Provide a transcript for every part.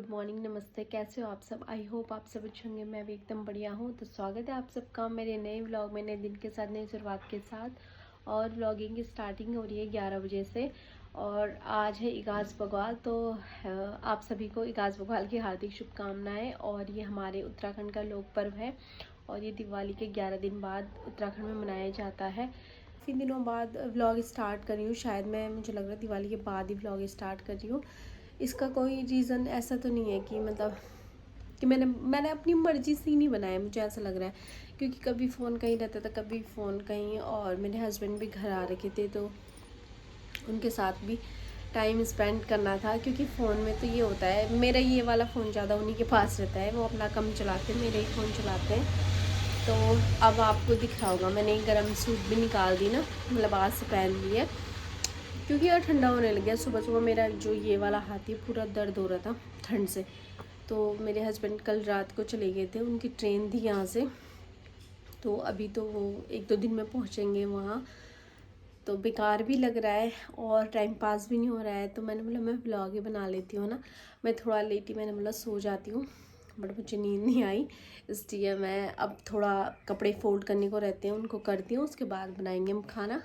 Good morning, नमस्ते। कैसे हो आप सब? आई होप आप सब अच्छे होंगे। मैं भी एकदम बढ़िया हूँ। तो स्वागत है आप सबका मेरे नए व्लॉग में, नए दिन के साथ, नई शुरुआत के साथ। और व्लॉगिंग की स्टार्टिंग हो रही है 11 बजे से। और आज है इगाज़ बग्वाल। तो आप सभी को इगाज़ बग्वाल की हार्दिक शुभकामनाएँ। और ये हमारे उत्तराखंड का लोक पर्व है और ये दिवाली के 11 दिन बाद उत्तराखंड में मनाया जाता है। काफ़ी दिनों बाद व्लॉग स्टार्ट कर रही हूँ। शायद मुझे लग रहा है दिवाली के बाद ही व्लॉग स्टार्ट कर रही हूँ। इसका कोई रीज़न ऐसा तो नहीं है कि मतलब कि मैंने अपनी मर्ज़ी से ही नहीं बनाया, मुझे ऐसा लग रहा है। क्योंकि कभी फ़ोन कहीं रहता था, कभी फ़ोन कहीं, और मेरे हस्बैंड भी घर आ रखे थे तो उनके साथ भी टाइम स्पेंड करना था। क्योंकि फ़ोन में तो ये होता है, मेरा ये वाला फ़ोन ज़्यादा उन्हीं के पास रहता है, वो अपना कम चलाते हैं, मेरे ही फ़ोन चलाते हैं। तो अब आपको दिख रहा होगा मैंने गर्म सूट भी निकाल दी ना, मतलब आज से पहन ली है क्योंकि यार ठंडा होने लग गया। सुबह सुबह मेरा जो ये वाला हाथ है पूरा दर्द हो रहा था ठंड से। तो मेरे हस्बैंड कल रात को चले गए थे, उनकी ट्रेन थी यहाँ से। तो अभी तो वो 1-2 दिन में पहुँचेंगे वहाँ। तो बेकार भी लग रहा है और टाइम पास भी नहीं हो रहा है। तो मैंने बोला मैं व्लॉग ही बना लेती हूँ ना। मैं थोड़ा लेट ही मैंने बोला सो जाती हूँ, बट मुझे नींद नहीं आई, इसलिए मैं अब थोड़ा कपड़े फोल्ड करने को रहते हैं उनको करती हूँ, उसके बाद बनाएंगे हम खाना।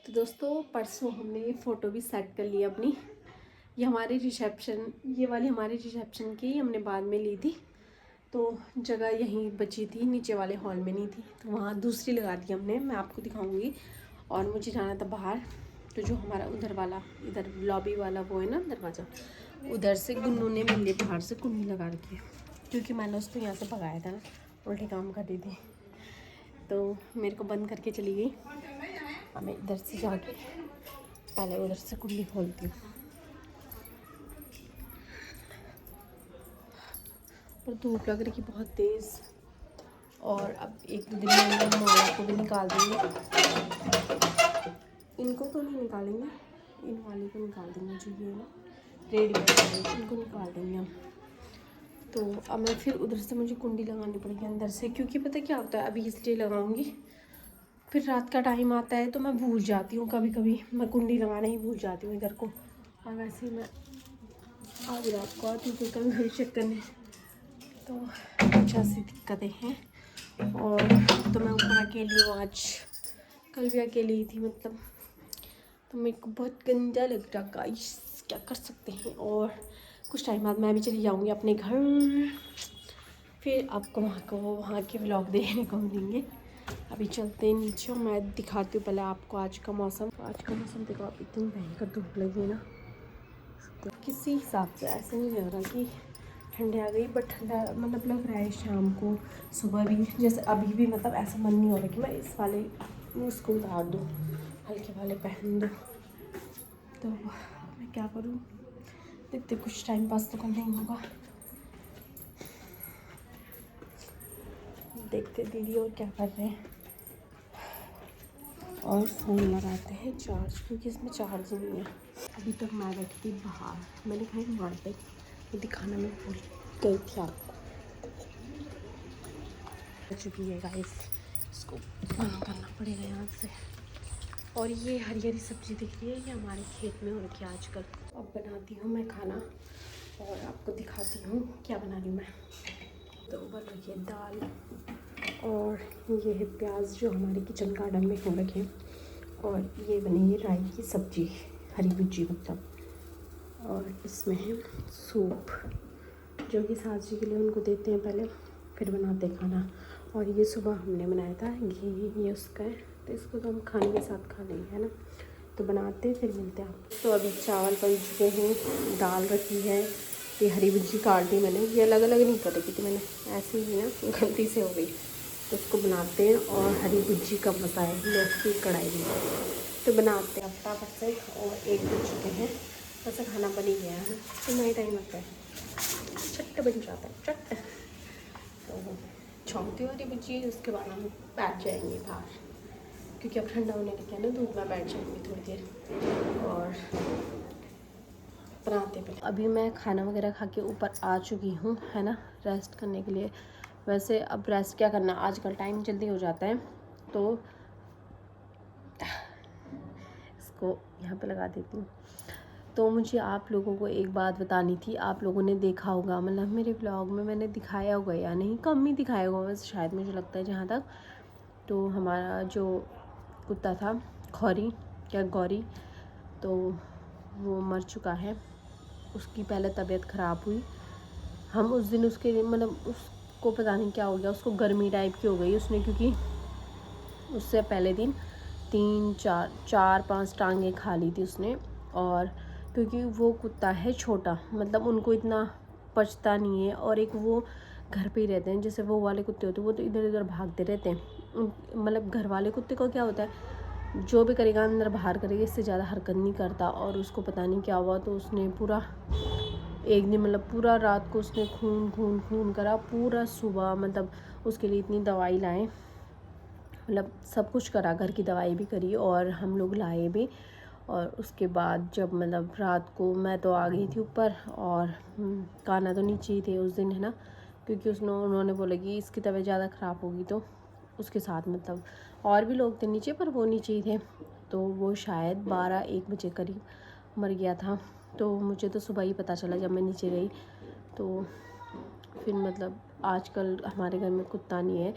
तो दोस्तों परसों हमने ये फ़ोटो भी सेट कर ली अपनी। ये हमारे रिसेप्शन, ये वाली हमारे रिसेप्शन की हमने बाद में ली थी। तो जगह यहीं बची थी, नीचे वाले हॉल में नहीं थी, तो वहाँ दूसरी लगा दी हमने, मैं आपको दिखाऊंगी। और मुझे जाना था बाहर, तो जो हमारा उधर वाला, इधर लॉबी वाला वो है ना दरवाज़ा, उधर से गुन्नू ने मेरे लिए बाहर से कुंडी लगा रखी है, क्योंकि मैंने उसको यहाँ से भगाया था ना, उल्टे काम कर रही थी, तो मेरे को बंद करके चली गई। अब मैं इधर से जाके पहले उधर से कुंडी खोलती हूँ। पर धूप लग रही है बहुत तेज़, और अब 1-2 दिन में माला को भी निकाल देंगे। इनको तो नहीं निकालेंगे, इन वाले को निकाल देंगे जो ये ना रेडीमेड वाले, इनको निकाल देंगे हम। तो अब मैं फिर उधर से मुझे कुंडी लगानी पड़ेगी अंदर से, क्योंकि पता क्या होता है, अभी इसलिए लगाऊंगी फिर रात का टाइम आता है तो मैं भूल जाती हूँ, कभी कभी मैं कुंडी लगाना ही भूल जाती हूँ इधर को। और वैसे ही मैं आज रात को आती हूँ तो कभी कभी चेक करने, तो कुछ ऐसी दिक्कतें हैं। और तो मैं ऊपर अकेली हूँ आज, कल भी अकेली ही थी मतलब, तो मेरे को बहुत गंदा लग रहा गाइस, क्या कर सकते हैं। और कुछ टाइम बाद मैं भी चली जाऊँगी अपने घर, फिर आपको वहाँ के व्लॉग देखने को मिलेंगे। अभी चलते हैं नीचे और मैं दिखाती हूँ पहले आपको आज का मौसम। आज का मौसम देखो, आप इतनी भयंकर धूप लगी है ना, किसी हिसाब से ऐसे नहीं लग रहा कि ठंडी आ गई, बट ठंडा मतलब लग रहा है शाम को, सुबह भी, जैसे अभी भी मतलब ऐसा मन नहीं हो रहा कि मैं इस वाले इसको उतार दूँ, हल्के वाले पहन दूँ। तो मैं क्या करूँ, देखते कुछ टाइम पास तो करना ही होगा। देखते दीदी और क्या कर रहे हैं, और फ़ोन लगाते हैं चार्ज, क्योंकि इसमें चार्ज नहीं है। अभी तक मैं बैठी थी बाहर, मैंने खाई मार्केट, ये दिखाना मैं भूल गई थी आपको। हो चुकी है गाइस, इसको बंद करना पड़ेगा यहाँ से। और ये हरी हरी सब्ज़ी दिख रही है, ये हमारे खेत में हो रखी है आजकल। अब बनाती हूँ मैं खाना और आपको दिखाती हूँ क्या बना रही हूँ मैं। तो बन रही है दाल, और ये है प्याज जो हमारे किचन गार्डन में हो रखे हैं, और ये बनी है राई की सब्ज़ी, हरी भुजी मतलब। और इसमें है सूप, जो कि सास जी के लिए उनको देते हैं पहले, फिर बनाते हैं खाना। और ये सुबह हमने बनाया था घी, ये उसका है, तो इसको तो हम खाने के साथ खा लेंगे, है ना। तो बनाते फिर मिलते हैं आप। तो अभी चावल बन चुके हैं, दाल रखी है, ये हरी भुजी काट दी मैंने, ये अलग अलग नहीं कर रखी थी मैंने, ऐसे ही ना गलती से हो गई। तो उसको बनाते हैं, और हरी भुजी का मज़ा है लोग की कढ़ाई में, तो बनाते हैं फटाफट से। और 1 बज चुके हैं, वैसे खाना बन ही गया है, तो नहीं टाइम लगता है, चट्ट बन जाता है चट्ट। तो छोंकती हरी भुजी, उसके बाद हम बैठ जाएंगे बाहर, क्योंकि अब ठंडा होने लग गया ना, धूप में बैठ जाएंगे थोड़ी देर और बनाते पहले। अभी मैं खाना वगैरह खा के ऊपर आ चुकी हूँ, है ना, रेस्ट करने के लिए। वैसे अब रेस्ट क्या करना, आजकल टाइम जल्दी हो जाता है, तो इसको यहाँ पे लगा देती हूँ। तो मुझे आप लोगों को एक बात बतानी थी, आप लोगों ने देखा होगा, मतलब मेरे ब्लॉग में मैंने दिखाया होगा या नहीं, कम ही दिखाया होगा वैसे शायद, मुझे लगता है जहाँ तक। तो हमारा जो कुत्ता था खौरी, क्या गौरी, तो वो मर चुका है। उसकी पहले तबीयत ख़राब हुई, हम उस दिन उसके मतलब उसको पता नहीं क्या हो गया, उसको गर्मी टाइप की हो गई उसने, क्योंकि उससे पहले दिन 4-5 टांगें खा ली थी उसने। और क्योंकि वो कुत्ता है छोटा, मतलब उनको इतना पचता नहीं है, और एक वो घर पे ही रहते हैं, जैसे वो वाले कुत्ते होते हैं वो तो इधर उधर भागते रहते हैं। मतलब घर वाले कुत्ते को क्या होता है, जो भी करेगा अंदर बाहर करेगा, इससे ज़्यादा हरकत नहीं करता। और उसको पता नहीं क्या हुआ, तो उसने पूरा एक दिन मतलब पूरा रात को उसने खून खून खून करा, पूरा सुबह मतलब उसके लिए इतनी दवाई लाए, मतलब सब कुछ करा, घर की दवाई भी करी और हम लोग लाए भी। और उसके बाद जब मतलब रात को मैं तो आ गई थी ऊपर, और कान्हा तो नीचे ही थे उस दिन, है ना, क्योंकि उन्होंने बोला कि इसकी तबीयत ज़्यादा ख़राब होगी, तो उसके साथ मतलब और भी लोग थे नीचे, पर वो नीचे ही थे। तो वो शायद 12-1 बजे करीब मर गया था। तो मुझे तो सुबह ही पता चला जब मैं नीचे गई। तो फिर मतलब आजकल हमारे घर में कुत्ता नहीं है,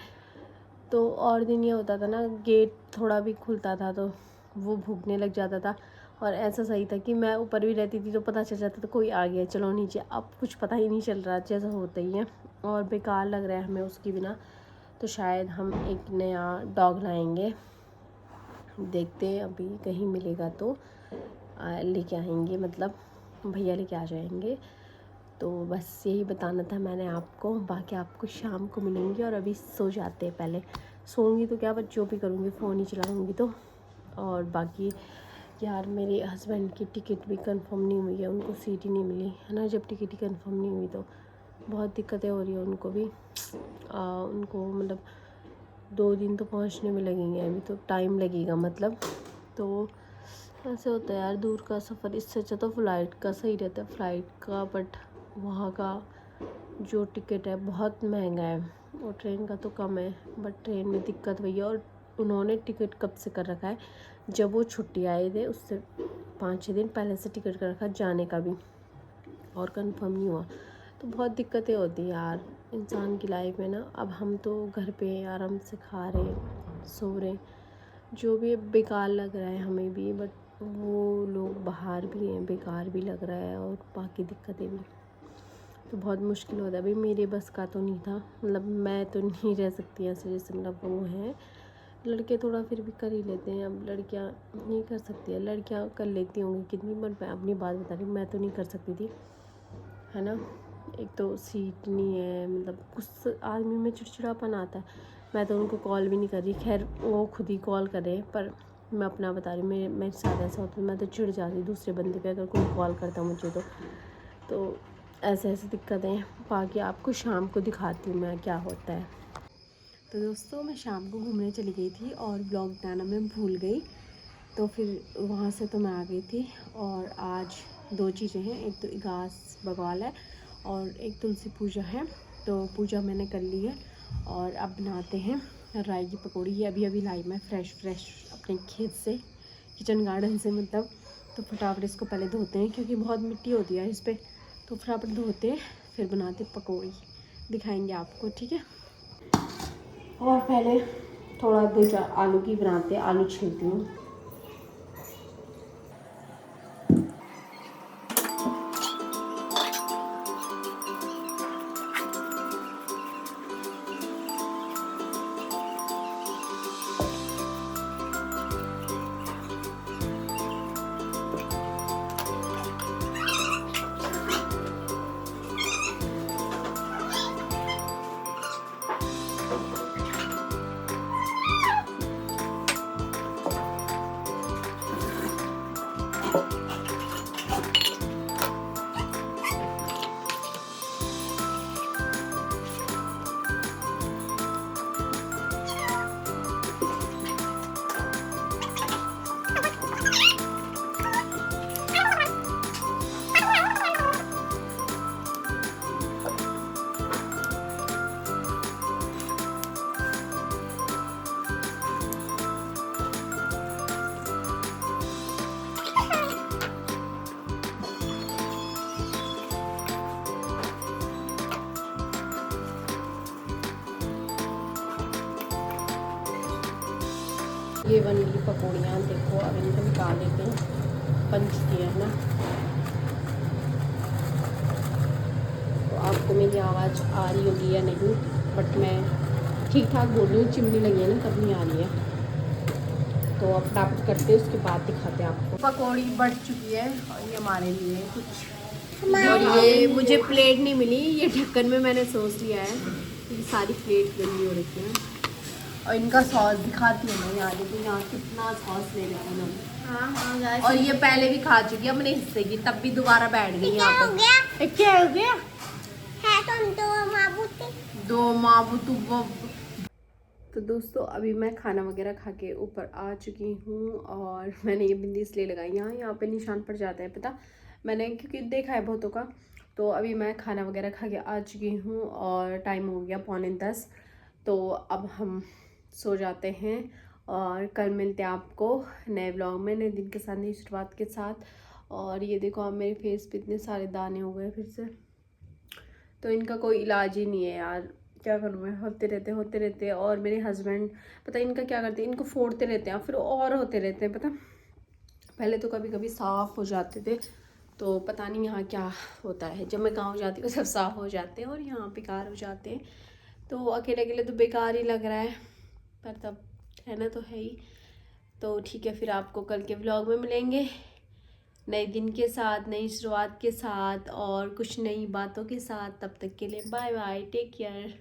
तो और दिन ये होता था ना, गेट थोड़ा भी खुलता था तो वो भूखने लग जाता था। और ऐसा सही था कि मैं ऊपर भी रहती थी तो पता चल जाता था कोई आ गया चलो नीचे, अब कुछ पता ही नहीं चल रहा, जैसा होता ही है, और बेकार लग रहा है हमें उसके बिना। तो शायद हम एक नया डॉग लाएंगे, देखते हैं अभी कहीं मिलेगा तो लेके आएंगे, मतलब भैया लेके आ जाएंगे। तो बस यही बताना था मैंने आपको, बाकी आपको शाम को मिलेंगे। और अभी सो जाते हैं, पहले सोऊंगी तो क्या, बट जो भी करूँगी फ़ोन ही चलाऊँगी तो। और बाकी यार मेरे हस्बैंड की टिकट भी कंफर्म नहीं हुई है, उनको सीट ही नहीं मिली, है ना। जब टिकट ही कंफर्म नहीं हुई तो बहुत दिक्कतें हो रही है उनको भी। उनको मतलब 2 दिन तो पहुंचने में लगेंगे, अभी तो टाइम लगेगा मतलब। तो ऐसे होता है यार, दूर का सफ़र इससे अच्छा तो फ़्लाइट का सही रहता है, फ़्लाइट का। बट वहाँ का जो टिकट है बहुत महंगा है, और ट्रेन का तो कम है। बट ट्रेन में दिक्कत वही है, और उन्होंने टिकट कब से कर रखा है, जब वो छुट्टी आए थे उससे 5-6 दिन पहले से टिकट कर रखा, जाने का भी, और कंफर्म नहीं हुआ। तो बहुत दिक्कतें होती हैं यार इंसान की लाइफ में ना। अब हम तो घर पे आराम से खा रहे, सो रहे, जो भी बेकार लग रहा है हमें भी, बट वो लोग बाहर भी हैं, बेकार भी लग रहा है, और बाकी दिक्कतें भी। तो बहुत मुश्किल होता है भाई, मेरे बस का तो नहीं था, मतलब मैं तो नहीं रह सकती ऐसे, जैसे मतलब वो हैं लड़के थोड़ा फिर भी कर ही लेते हैं, अब लड़कियां नहीं कर सकती है। लड़कियां कर लेती होंगी कितनी, बट मैं अपनी बात बता रही हूँ, मैं तो नहीं कर सकती थी, है ना। एक तो सीट नहीं है, मतलब कुछ आदमी में चिड़चिड़ापन आता है। मैं तो उनको कॉल भी नहीं कर रही, खैर वो खुद ही कॉल कर रहे हैं, पर मैं अपना बता रही हूँ, मेरे साथ ऐसा होता है, मैं तो चिढ़ जाती दूसरे बंदे पे अगर कोई कॉल करता मुझे तो ऐसे ऐसे दिक्कतें हैं। बाकी आपको शाम को दिखाती हूँ मैं क्या होता है। तो दोस्तों मैं शाम को घूमने चली गई थी और ब्लॉग बनाना मैं भूल गई, तो फिर वहाँ से तो मैं आ गई थी। और आज 2 चीज़ें हैं, एक तो इगास बगवाल है और एक तुलसी पूजा है। तो पूजा मैंने कर ली है, और अब बनाते हैं राई की पकौड़ी। ये अभी अभी लाई मैं फ्रेश अपने खेत से, किचन गार्डन से मतलब। तो फटाफट इसको पहले धोते हैं, क्योंकि बहुत मिट्टी होती है इस पर, तो फटाफट धोते फिर बनाते पकौड़ी, दिखाएंगे आपको, ठीक है। और पहले थोड़ा 2-4 आलू की बनाते हैं, आलू छीलती हूँ। ये बन गई पकौड़ियाँ, देखो अब इनको निकाल लेते हैं, बन चुकी है ना। तो आपको मेरी आवाज़ आ रही होगी या नहीं, बट मैं ठीक ठाक बोल रही हूँ, चिमनी लगी है ना तब नहीं आ रही है। तो अब फटाफट करते हैं, उसके बाद दिखाते हैं आपको। पकौड़ी बढ़ चुकी है, और ये हमारे लिए कुछ, और ये मुझे प्लेट नहीं मिली, ये ढक्कन में मैंने सोच लिया है, ये सारी प्लेट गंदी हो रखी है। और इनका सॉस दिखाती हूँ मैं, यहाँ देखो यहाँ कितना सॉस ले रखा है ना। और ये पहले भी खा चुकी है अपने हिस्से की, तब भी दोबारा बैठ गई यहाँ पे। क्या हो गया है, तुम दो माबूतू। तो दोस्तों अभी मैं खाना वगैरह खा के ऊपर आ चुकी हूँ, और मैंने ये बिंदी इसलिए लगाई, यहाँ पे निशान पड़ जाता है पता, मैंने क्योंकि देखा है बहुतों का। तो अभी मैं खाना वगैरह खा के आ चुकी हूँ, और टाइम हो गया 9:45। तो अब हम सो जाते हैं, और कल मिलते हैं आपको नए व्लॉग में, नए दिन के साथ, नई शुरुआत के साथ। और ये देखो अब मेरे फेस पे इतने सारे दाने हो गए फिर से, तो इनका कोई इलाज ही नहीं है यार, क्या करूँ मैं, होते रहते। और मेरे हस्बैंड पता इनका क्या करते हैं, इनको फोड़ते रहते हैं, फिर और होते रहते हैं पता। पहले तो कभी कभी साफ़ हो जाते थे, तो पता नहीं यहाँ क्या होता है, जब मैं गाँव जाती हूँ सब साफ़ हो जाते हैं, और यहाँ बेकार हो जाते हैं। तो अकेले अकेले तो बेकार ही लग रहा है, पर तब रहना तो है ही। तो ठीक है, फिर आपको कल के व्लॉग में मिलेंगे, नए दिन के साथ, नई शुरुआत के साथ, और कुछ नई बातों के साथ। तब तक के लिए बाय बाय, टेक केयर।